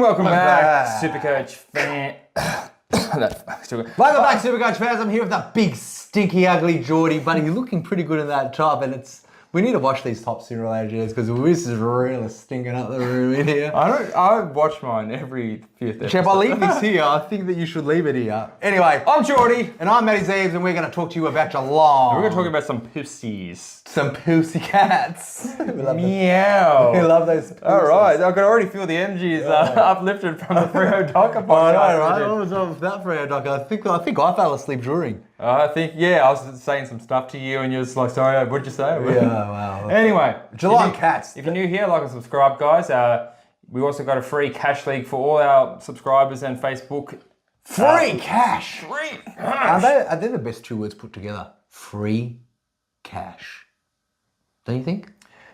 welcome back, Supercoach fan. Welcome back, Supercoach fans. I'm here with that big, stinky, ugly Geordie, but he's looking pretty good in that top, and we need to wash these tops sooner or later, Jez, because this is really stinking up the room in here. I wash mine every few days. Chap, I leave this here. I think that you should leave it here. Anyway, I'm Geordie. And I'm Matty Zeebs, and we're going to talk to you about Geelong. We're going to talk about some pussies. Some pussy cats. Meow. We love those pussies. All right, I can already feel the energies uplifted from the Freo Docker podcast. I know, right? What was wrong with that Freo Docker? I think I fell asleep during. I was saying some stuff to you and you're just like, sorry, what'd you say? Yeah, wow. Anyway. Geelong Cats. If you're new here, like and subscribe, guys. We also got a free cash league for all our subscribers and Facebook. Free cash? Free cash. Are they the best two words put together? Free cash. Don't you think?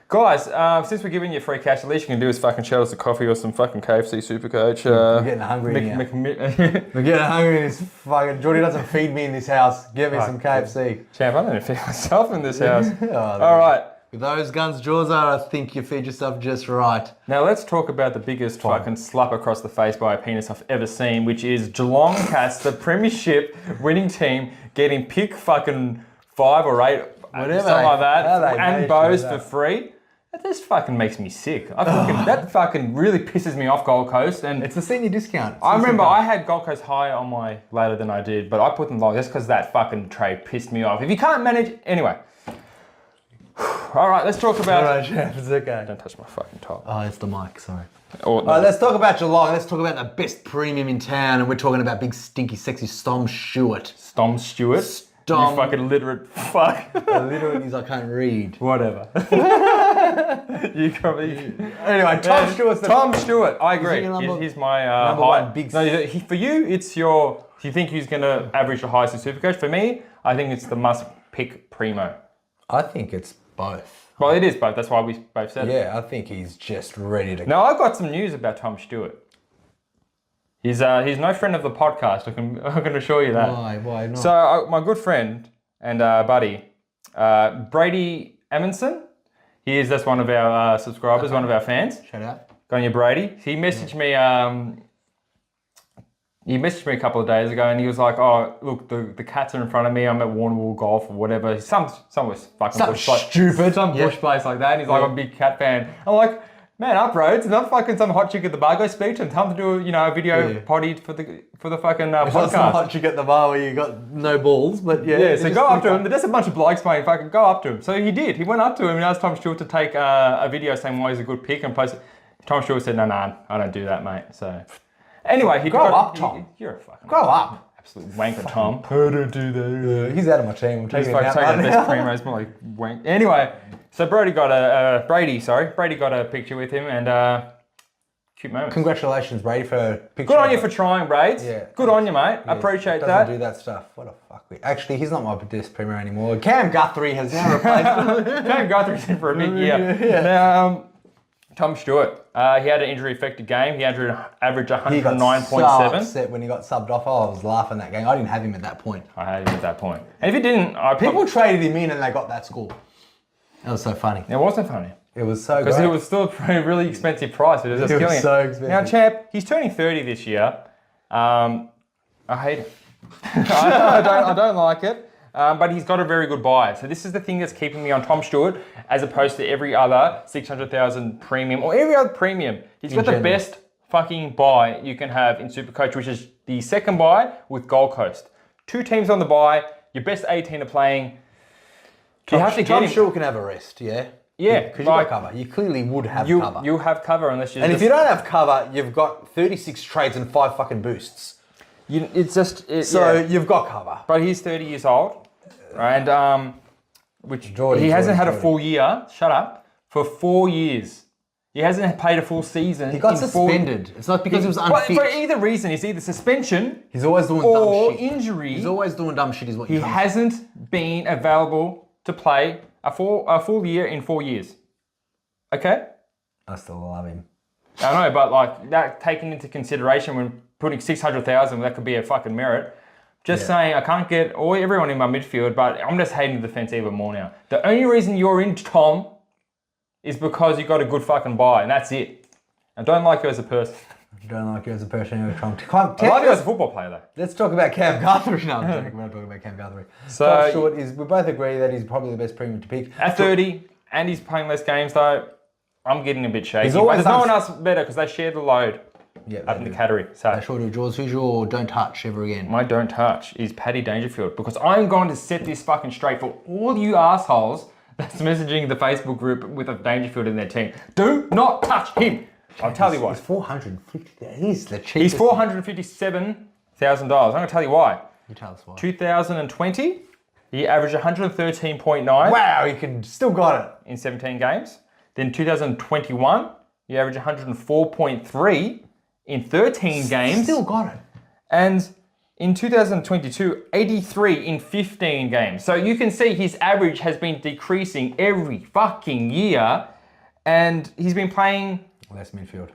Guys, since we're giving you free cash, the least you can do is fucking shout us a coffee or some fucking KFC Supercoach. We're getting hungry in here. We're getting hungry in this fucking... Geordie doesn't feed me in this house. Give me some KFC. Champ, I don't even feed myself in this house. All right. With those guns, Jaws are, I think you feed yourself just right. Now let's talk about the biggest fucking slap across the face by a penis I've ever seen, which is Geelong Cats, the premiership winning team, getting pick fucking 5 or 8, something like that, and bows for free. That just fucking makes me sick. That fucking really pisses me off, Gold Coast. And it's a senior discount. I remember I had Gold Coast higher on my ladder than I did, but I put them low just because that fucking trade pissed me off. If you can't manage... Anyway. All right, let's talk about... All right, Jeff, it's okay. Don't touch my fucking top. Oh, it's the mic, sorry. All right, let's talk about Geelong. Let's talk about the best premium in town, and we're talking about big, stinky, sexy Stewart. Stewart? You fucking illiterate fuck. Illiterate is I can't read. Whatever. You probably... Anyway, Tom Stewart's the... Tom Stewart, I agree. He's my number one big... No, for you, it's your... Do you think he's going to average the highest in Supercoach? For me, I think it's the must-pick Premo. I think it's both. Well, it is both. That's why we both said it. Yeah, I think he's just ready to... Now, I've got some news about Tom Stewart. He's no friend of the podcast, I can assure you that. Why not? So, my good friend and buddy, Brady Amundsen, that's one of our subscribers, one of our fans. Shout out. Go on your Brady. He messaged me a couple of days ago and he was like, oh, look, the Cats are in front of me, I'm at Warrnambool Golf or whatever. Some was fucking bush stupid. Some bush place like that. And he's like, I'm a big Cat fan. I'm like, man, up roads, not fucking some hot chick at the bar. Go speak to him. Tell him to do a video potty for the fucking podcast. Not some hot chick at the bar where you got no balls, but yeah. Yeah, so go up to him. There's a bunch of blokes, mate. Fucking go up to him. So he did. He went up to him and asked Tom Stewart to take a video saying why he's a good pick and post it. Tom Stewart said, no, I don't do that, mate. So anyway, he grow up, Tom. You're a fucking grow up. Absolute wanker, Tom. I don't do that. He's out of my team. He's fucking taking the best Premos, more like wank. Anyway, so Brady got a picture with him and cute moments. Congratulations, Brady, for a picture. Good on you for trying, Braids. Yeah. Good on you, mate. I appreciate that. Doesn't do that stuff. What a fuck. Actually, he's not my best Premier anymore. Cam Guthrie has now replaced him. Cam Guthrie's in for a big year. Yeah. Now, Tom Stewart, he had an injury-affected game. He averaged 109.7. He got so upset when he got subbed off. I was laughing that game. I didn't have him at that point. I had him at that point. And if you didn't... People traded him in and they got that score. That was so funny. It wasn't funny. It was so good. Because it was still a really expensive price. It was just killing it. It was so expensive. Now, champ, he's turning 30 this year. I hate it. I don't like it. But he's got a very good buy. So this is the thing that's keeping me on Tom Stewart as opposed to every other 600,000 premium or every other premium. He's got the best fucking buy you can have in Supercoach, which is the second buy with Gold Coast. 2 teams on the buy. Your best 18 are playing. You have to get him. Tom Stewart can have a rest, yeah? Yeah. Because you got cover. You clearly would have cover. You have cover unless you... And if you don't have cover, you've got 36 trades and 5 fucking boosts. You've got cover. But he's 30 years old. And he hasn't had a full year, shut up, for 4 years. He hasn't played a full season. He got suspended. It's not because he was unfit. For either reason, it's either suspension he's always doing dumb shit. Injury. He's always doing dumb shit is what he hasn't been available to play a full year in 4 years. Okay? I still love him. I know, but like that taken into consideration when putting 600,000, that could be a fucking merit. Just saying, I can't get everyone in my midfield, but I'm just hating the defense even more now. The only reason you're in, Tom, is because you got a good fucking buy, and that's it. I don't like you as a person. Don't like you as a person. I love you as a football player, though. Let's talk about Cam Guthrie. No, I'm joking. We're not talking about Cam Guthrie. So Tom Stewart we both agree that he's probably the best premium to pick. At 30, and he's playing less games, though, I'm getting a bit shaky. But there's no one else better because they share the load up in the category. So, they sure do. Jaws, who's your don't touch ever again? My don't touch is Paddy Dangerfield because I'm going to set this fucking straight for all you assholes that's messaging the Facebook group with a Dangerfield in their team. Do not touch him. I'll tell you why. He's $450. He's the cheapest. He's $457,000. I'm going to tell you why. You tell us why. 2020, he averaged 113.9. Wow, he still got it. In 17 games. Then 2021, he averaged 104.3 in 13 games. Still got it. And in 2022, 83 in 15 games. So you can see his average has been decreasing every fucking year. And he's been playing... Less midfield,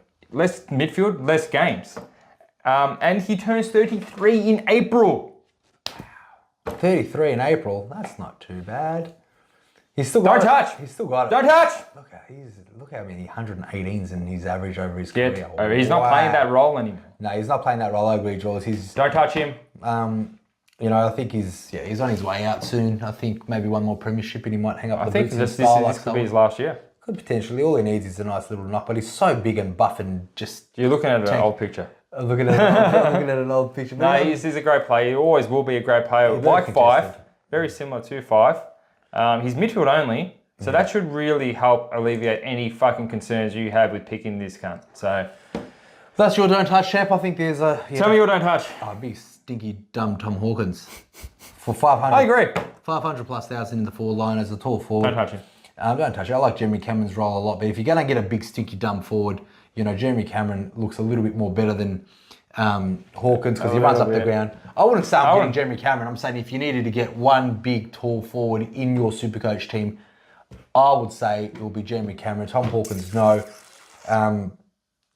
less games. And he turns 33 in April. 33 in April, that's not too bad. He's still got Don't touch. He's still got it. Don't touch. Look how many 118s in his average over his career. He's not playing that role anymore. No, he's not playing that role over Jaws. Don't touch him. I think he's on his way out soon. I think maybe one more premiership and he might hang up the boots. This could be his last year. Could potentially. All he needs is a nice little knock, but he's so big and buff and just... You're looking at an old picture. Looking at an old picture. No, he's a great player. He always will be a great player. Like Fife, very similar to Fife. He's midfield only, so that should really help alleviate any fucking concerns you have with picking this cunt. So that's your don't touch, champ. I think there's a... Tell me your don't touch. Oh, big stinky dumb Tom Hawkins. For 500. I agree. 500 plus thousand in the forward line as a tall forward. Don't touch him. Don't touch it. I like Jeremy Cameron's role a lot, but if you're going to get a big stinky dumb forward, Jeremy Cameron looks a little bit more better than Hawkins because he runs up the ground. I wouldn't say I'm getting Jeremy Cameron. I'm saying if you needed to get one big tall forward in your Supercoach team, I would say it will be Jeremy Cameron. Tom Hawkins, no. Jeremy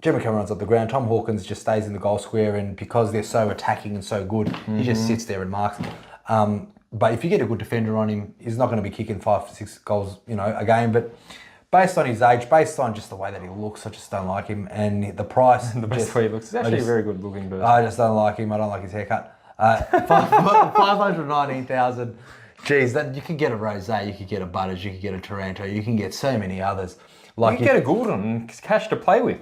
Cameron runs up the ground. Tom Hawkins just stays in the goal square, and because they're so attacking and so good, he just sits there and marks. But if you get a good defender on him, he's not going to be kicking 5 to 6 goals, a game. But based on his age, based on just the way that he looks, I just don't like him. And the price... the best way he looks. He's actually a very good looking person. I just don't like him. I don't like his haircut. 519,000. Geez, you could get a Rosé, you could get a Butters, you could get a Taranto, you can get so many others. You can get a Gordon and cash to play with.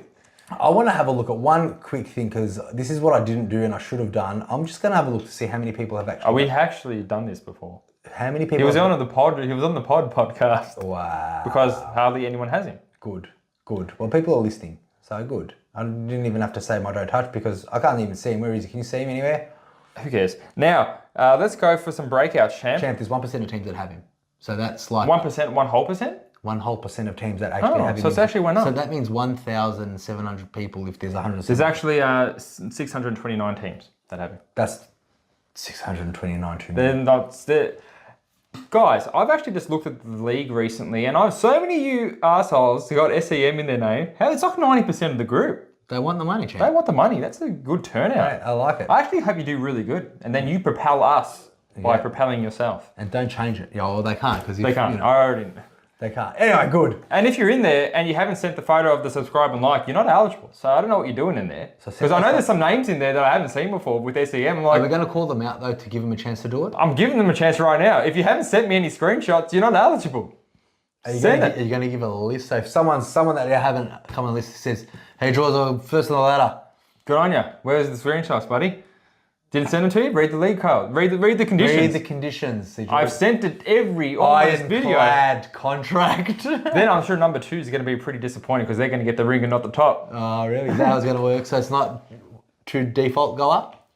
I want to have a look at one quick thing because this is what I didn't do and I should have done. I'm just going to have a look to see how many people have actually... we actually done this before. How many people... He was on the pod podcast. Wow. Because hardly anyone has him. Good. Well, people are listening, so good. I didn't even have to say my don't touch because I can't even see him. Where is he? Can you see him anywhere? Who cares? Now, let's go for some breakouts, Champ. Champ, there's 1% of teams that have him. So that's like... 1%, 1% 1% of teams that actually have him. So it's actually went up. So that means 1,700 people if there's 100. There's actually 629 teams that have him. That's 629 too many. Guys, I've actually just looked at the league recently, and so many of you assholes who got SEM in their name. It's like 90% of the group. They want the money, Champ. They want the money. That's a good turnout. Right, I like it. I actually hope you do really good, and then you propel us by propelling yourself. And don't change it. Yeah, well, they can't because they can't. I already know. They can't. Anyway, good. And if you're in there and you haven't sent the photo of the subscribe and like, you're not eligible. So I don't know what you're doing in there. Because I know there's some names in there that I haven't seen before with SEM. Are we going to call them out though to give them a chance to do it? I'm giving them a chance right now. If you haven't sent me any screenshots, you're not eligible. Are you going to give a list? So if someone that you haven't come on the list says, hey, George, first on the ladder. Good on you. Where's the screenshots, buddy? Didn't send them to you? Read the league code. Read the conditions. Read the conditions. I've sent it every almost video. Ironclad contract. Then I'm sure number 2 is going to be pretty disappointing because they're going to get the ring and not the top. Oh, really? Is that how it's going to work? So it's not to default go up?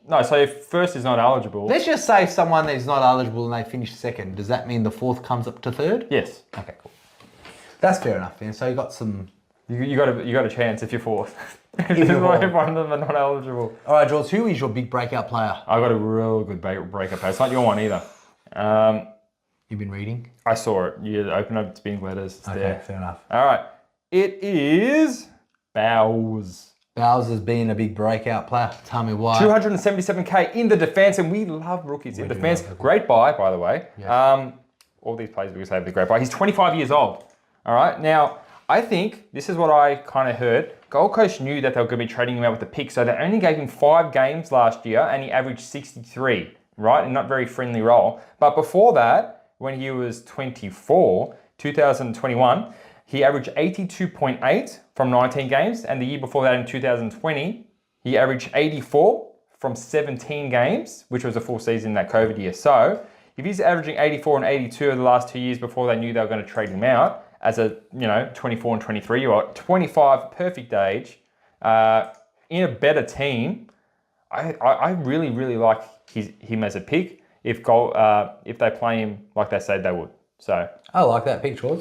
No, so if first is not eligible. Let's just say someone that is not eligible and they finish second. Does that mean the 4th comes up to 3rd? Yes. Okay, cool. That's fair enough, man. So you got some... You got a chance if you're 4th. If one of them are not eligible. All right, George, who is your big breakout player? I got a real good breakout player. It's not your one either. You've been reading? I saw it. You open up, it's big letters. It's there. Fair enough. All right. It is Bowes. Bowes has been a big breakout player. Tell me why. 277k in the defence, and we love rookies in defence. Great buy, by the way. Yeah. All these players we say have a great buy. He's 25 years old. All right. Now, I think, this is what I kind of heard, Gold Coast knew that they were going to be trading him out with the pick, so they only gave him 5 games last year and he averaged 63, right? And not very friendly role. But before that, when he was 24, 2021, he averaged 82.8 from 19 games, and the year before that in 2020, he averaged 84 from 17 games, which was a full season in that COVID year. So if he's averaging 84 and 82 of the last 2 years before they knew they were going to trade him out, as a 24 and 23 year old, 25 perfect age, in a better team, I really, really like him as a pick if they play him like they said they would. So I like that pick, George.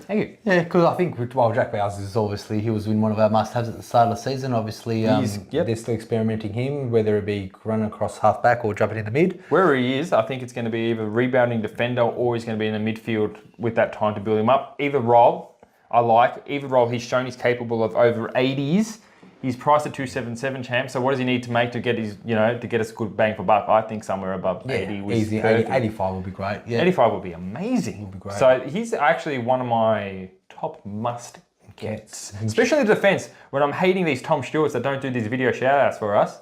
Thank you. Yeah, because I think Jack Bowers is obviously, he was in one of our must-haves at the start of the season. Obviously, they're still experimenting him, whether it be running across half-back or jumping in the mid. Wherever he is, I think it's going to be either rebounding defender or he's going to be in the midfield with that time to build him up. Either role, I like. Either role, he's shown he's capable of over 80s. He's priced at 277 champ. So what does he need to make to get his, to get us good bang for buck? I think somewhere above 80 was easy. 85 will be great. Yeah. 85 will be amazing. Will be great. So he's actually one of my top must gets, especially the defense. When I'm hating these Tom Stewarts that don't do these video shout outs for us.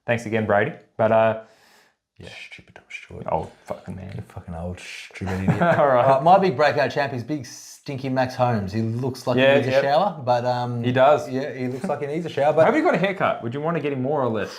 Thanks again, Brady. But Stupid Tom Stewart. Old fucking man. You fucking old stupid idiot. All right. My big breakout champ is big stinky Max Holmes. He looks like he needs a shower, but he does. Yeah, he looks like he needs a shower. But have you got a haircut? Would you want to get him more or less?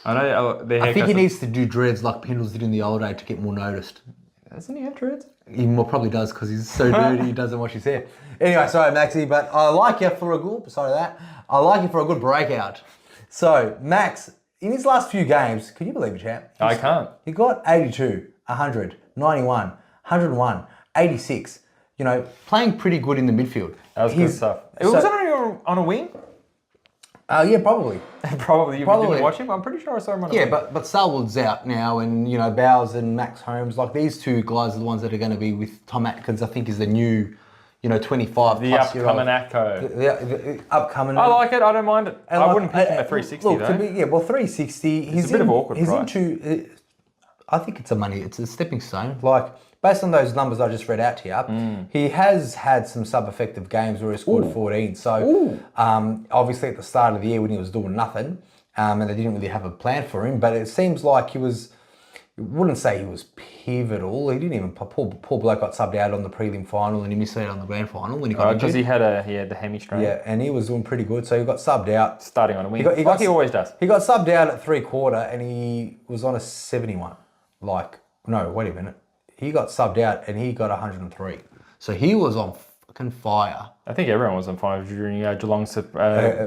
I know the haircut. I think he needs to do dreads like Pendles did in the old day to get more noticed. Doesn't he have dreads? He probably does because he's so dirty he doesn't wash his hair. Anyway, sorry Maxie, but I like you for a good. Sorry that. I like you for a good breakout. So Max, in his last few games, can you believe it, champ? I can't. He got 82, 100, 91, 101, 86. Playing pretty good in the midfield. That was good stuff. Was that on a wing? Yeah, probably. Probably. You didn't watch him? I'm pretty sure I saw him on a wing. Yeah, but Selwood's out now, and, Bowers and Max Holmes, like these two guys are the ones that are going to be with Tom Atkins, I think is the new, 25 the plus upcoming Atco. The upcoming. I like it. I don't mind it. I wouldn't pick him at 360 look, though. 360. He's a bit of awkward He's price. I think it's a stepping stone. Like, based on those numbers I just read out to you, he has had some sub-effective games where he scored 14. So, obviously at the start of the year when he was doing nothing, and they didn't really have a plan for him, but it seems like he was, I wouldn't say he was pivotal. He didn't even, poor bloke got subbed out on the prelim final and he missed out on the grand final when he got injured. Because he had the hamstring. Yeah, and he was doing pretty good. So he got subbed out. Starting on a wing, like he always does. He got subbed out at 3/4 and he was on a 71. No, wait a minute. He got subbed out and he got 103. So he was on fucking fire. I think everyone was on fire during Geelong's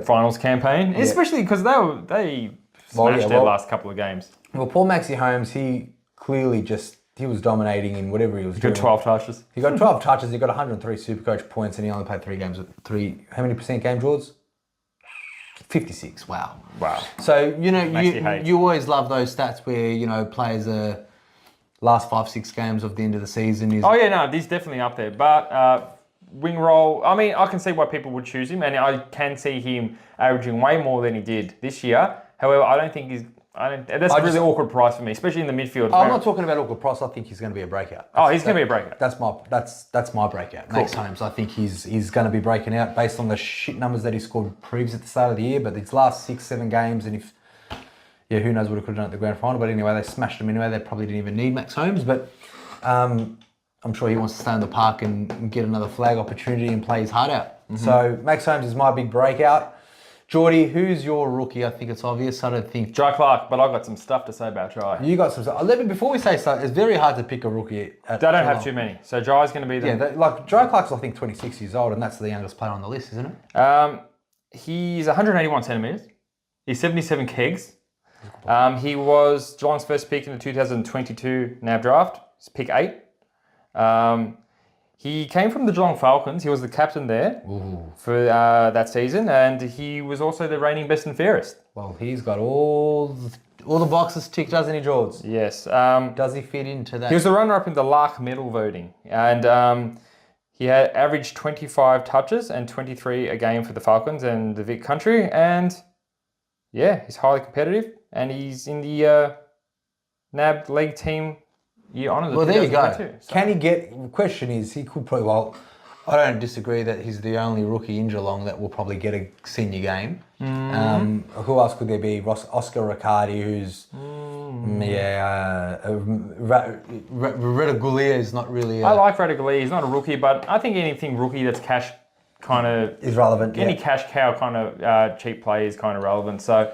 finals campaign, especially because they smashed their last couple of games. Well, poor Maxi Holmes, he clearly he was dominating in whatever he was doing. He got 12 touches. He got 12 touches, he got 103 Supercoach points, and he only played 3 games with 3. How many percent game draws? 56. Wow. So, you always love those stats where, players are last 5-6 games of the end of the season. He's definitely up there. But wing role, I mean, I can see why people would choose him, and I can see him averaging way more than he did this year. However, I don't think that's a really awkward price for me, especially in the midfield. I'm not talking about awkward price. I think he's going to be a breakout. He's going to be a breakout. That's my breakout. Cool. Max Holmes, I think he's going to be breaking out based on the shit numbers that he scored previous at the start of the year. But his last 6-7 games, and who knows what he could have done at the grand final. But anyway, they smashed him anyway. They probably didn't even need Max Holmes. But I'm sure he wants to stay in the park and get another flag opportunity and play his heart out. Mm-hmm. So Max Holmes is my big breakout. Geordie, who's your rookie? I think it's obvious. I don't think... Jai Clark, but I've got some stuff to say about Jai. You got some stuff. Before we say stuff, it's very hard to pick a rookie. They don't have too many. So Jai's going to be the... Yeah, Jai Clark's, I think, 26 years old, and that's the youngest player on the list, isn't it? He's 181 centimetres. He's 77 kegs. He was Geelong's first pick in the 2022 NAB draft. He's pick 8. He came from the Geelong Falcons. He was the captain there for that season, and he was also the reigning best and fairest. Well, he's got all the boxes ticked, doesn't he, George? Yes. Does he fit into that? He was the runner-up in the Lark Medal voting, and he had averaged 25 touches and 23 a game for the Falcons and the Vic Country, and he's highly competitive, and he's in the NAB League team. Well, there you go. Can he get... The question is, he could probably... Well, I don't disagree that he's the only rookie in Geelong that will probably get a senior game. Who else could there be? Oscar Riccardi, who's Redagulia is not really. I like Redagulia. He's not a rookie, but I think anything rookie that's cash kind of is relevant. Any cash cow kind of cheap play is kind of relevant. So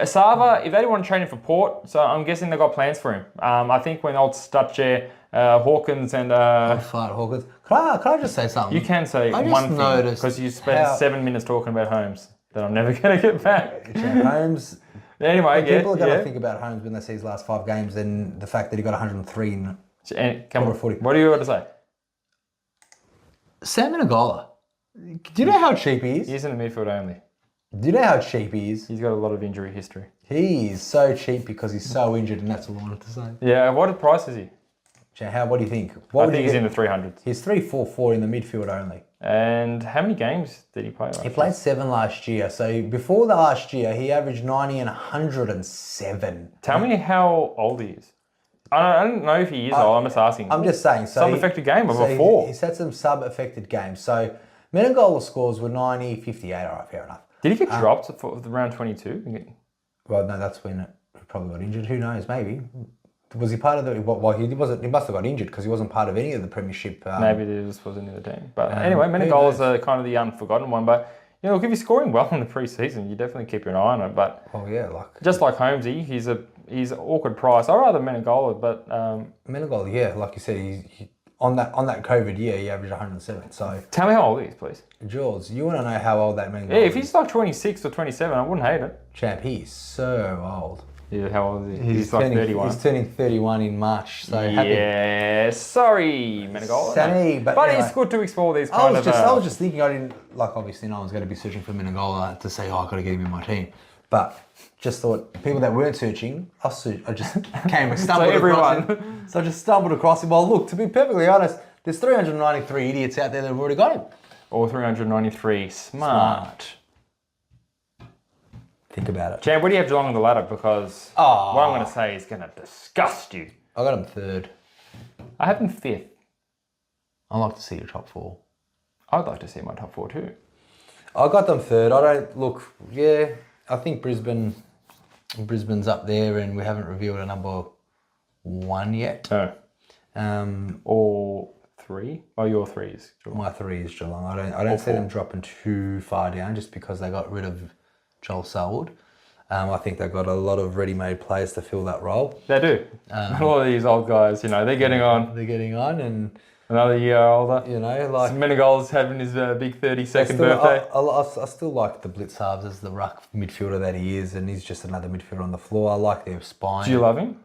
Asava, if they want to train him for Port, so I'm guessing they've got plans for him. I think when old Stutcher, Hawkins and Hawkins. Can I just say something? You can say one thing because you spent 7 minutes talking about Holmes that I'm never going to get back. Holmes. Anyway, people are going to think about Holmes when they see his last 5 games and the fact that he got 103 in come on, 40. What do you want to say? Sam Menegola. Do you know how cheap he is? He's in the midfield only. Do you know how cheap he is? He's got a lot of injury history. He's so cheap because he's so injured, and that's all I wanted to say. Yeah, what price is he? What do you think? I think he's in the 300s. He's 344 in the midfield only. And how many games did he play last year? He played 7 last year. So before the last year, he averaged 90 and 107. Tell me how old he is. I don't know if he is old. I'm just asking. I'm just saying. Sub-affected game of a 4. He's had some sub-affected games. So Menegola scores were 90, 58. All right, fair enough. Did he get dropped for round 22? Well, no, that's when he probably got injured. Who knows? Maybe. Was he part of the? Well, he wasn't. He must have got injured because he wasn't part of any of the premiership. Maybe he just wasn't in the team. But anyway, Menegola's kind of the unforgotten one. But you know, if you're scoring well in the pre-season, you definitely keep your eye on it. But just like Holmesy, he's an awkward price. I'd rather Menegola, but Menegola, yeah, like you said, he on that COVID year, he averaged 107. So tell me how old he is, please. George, you want to know how old that Menegola is? Yeah, if he's like 26 or 27, I wouldn't hate it. Champ, he's so old. Yeah, how old is he? He's like 31. He's turning 31 in March. So sorry, Menegola. But anyway, it's good to explore these kind of... I was just thinking, I didn't... Like, obviously, no one's going to be searching for Menegola to say, I've got to get him in my team. But just thought, people that weren't searching, I just stumbled across him. So I just stumbled across him. Well, look, to be perfectly honest, there's 393 idiots out there that have already got him. Or 393 smart. Think about it. Chad, where do you have Geelong on the ladder? Because what I'm going to say is going to disgust you. I got him 3rd. I have him 5th. I'd like to see your top 4. I'd like to see my top 4 too. I got them 3rd. I think Brisbane's up there and we haven't revealed a number 1 yet. No. Or 3? Oh, your 3 is Geelong. My 3 is Geelong. I don't see them dropping too far down just because they got rid of Joel Selwood. I think they've got a lot of ready-made players to fill that role. They do. A lot of these old guys, they're getting on. They're getting on and... Another year older. Like... Menegola's having his big 32nd birthday. I still like the blitz halves as the ruck midfielder that he is, and he's just another midfielder on the floor. I like their spine. Do you love him?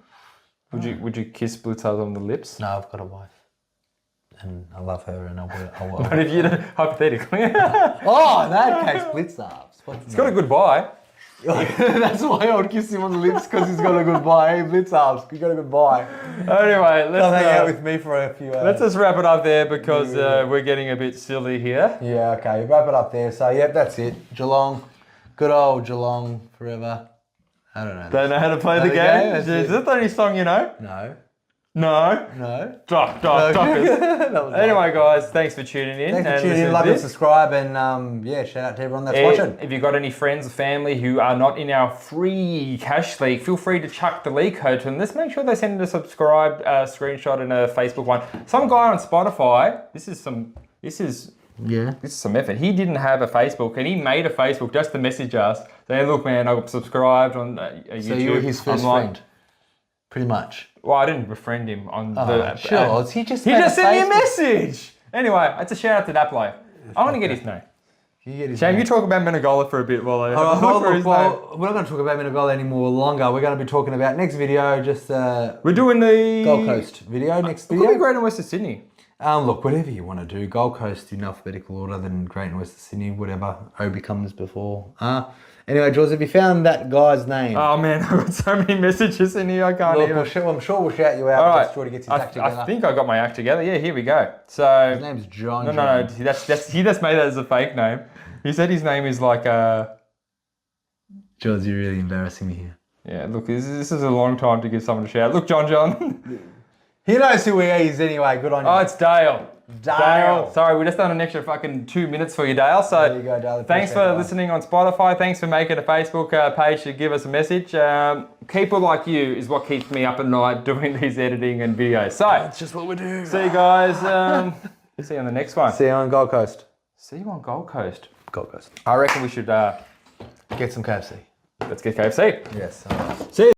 Would you kiss Blitzard on the lips? No, I've got a wife. And I love her and I will. But if you don't, hypothetically. In that case, Blitzard. He's got a good buy. That's why I would kiss him on the lips, because he's got a good buy. Hey, Blitzarves, you got a good buy. Anyway, let's hang out with me for a few hours. Let's just wrap it up there because we're getting a bit silly here. Yeah, okay, wrap it up there. So, that's it. Geelong, good old Geelong forever. I don't know. Don't know how to play the game? Is that the only song you know? No. No. Doc. Anyway, guys, thanks for tuning in. Thanks for tuning in. Like and subscribe, and shout out to everyone that's watching. If you've got any friends or family who are not in our free cash league, feel free to chuck the league code to them. Let's make sure they send a subscribe screenshot and a Facebook one. Some guy on Spotify. This is some effort. He didn't have a Facebook, and he made a Facebook just to message us. Saying, look, man, I got subscribed on YouTube. So you were his first friend, pretty much. Well, I didn't befriend him on the... Sure, he just sent me a message! Anyway, it's a shout out to that bloke. I want to get his name. Shane, you talk about Menegola for a bit while I look for his name. We're not going to talk about Menegola anymore longer. We're going to be talking about next video, just... we're doing the... Gold Coast video, next video. Could be Greater Western Sydney. Look, whatever you want to do. Gold Coast in alphabetical order, then Greater Western Sydney, whatever. Obi comes before. Anyway, Jules, have you found that guy's name? Oh, man, I've got so many messages in here, I can't even... I'm sure we'll shout you out once Jordy gets his act together. I think I got my act together. Yeah, here we go. So his name's John. No, he just made that as a fake name. He said his name is like... Jules, you're really embarrassing me here. Yeah, look, this is a long time to give someone a shout. Look, John. He knows who he is anyway. Good on you. Oh, it's Dale. Dale. Sorry, we just done an extra fucking 2 minutes for you, Dale. So There you go, Dale. thanks for listening on Spotify. Thanks for making a Facebook page to give us a message. People like you is what keeps me up at night doing these editing and videos. So That's just what we do. see you guys. See you on the next one. See you on Gold Coast. See you on Gold Coast. Gold Coast. I reckon we should Get some KFC. let's get KFC. Yes. See you.